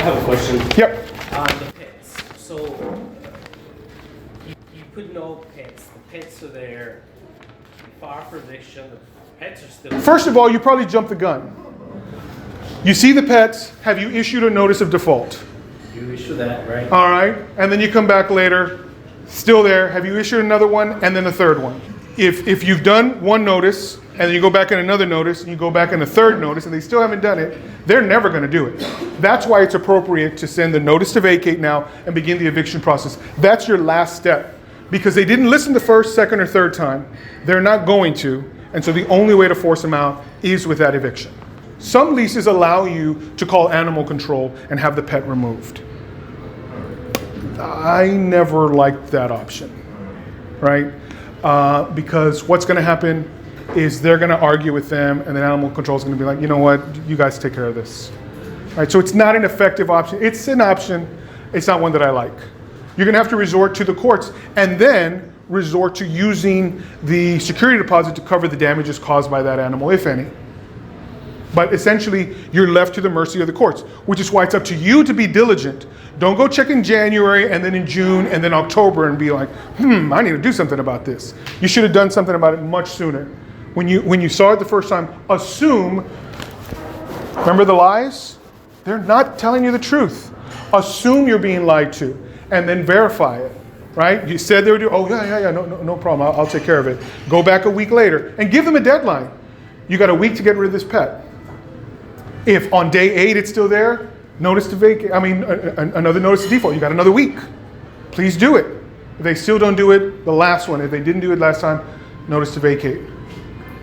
have a question. Yep. The pets. So you put no pets. The pets are there. You file for eviction. The pets are still. First of all, you probably jumped the gun. You see the pets. Have you issued a notice of default? You issue that, right? All right. And then you come back later. Still there. Have you issued another one and then a third one? If you've done one notice and then you go back in another notice and you go back in a third notice and they still haven't done it, they're never going to do it. That's why it's appropriate to send the notice to vacate now and begin the eviction process. That's your last step because they didn't listen the first, second, or third time. They're not going to. And so the only way to force them out is with that eviction. Some leases allow you to call animal control and have the pet removed. I never liked that option, right? Because what's going to happen is they're going to argue with them, and then animal control is going to be like, you know what, you guys take care of this. Right? So it's not an effective option. It's an option. It's not one that I like. You're going to have to resort to the courts and then resort to using the security deposit to cover the damages caused by that animal, if any. But essentially, you're left to the mercy of the courts, which is why it's up to you to be diligent. Don't go check in January and then in June and then October and be like, I need to do something about this. You should have done something about it much sooner. When you saw it the first time, assume, remember the lies? They're not telling you the truth. Assume you're being lied to and then verify it, right? You said they would do, no problem, I'll take care of it. Go back a week later and give them a deadline. You got a week to get rid of this pet. If on day 8 it's still there, notice to vacate. Another notice of default. You got another week. Please do it. If they still don't do it, the last one. If they didn't do it last time, notice to vacate.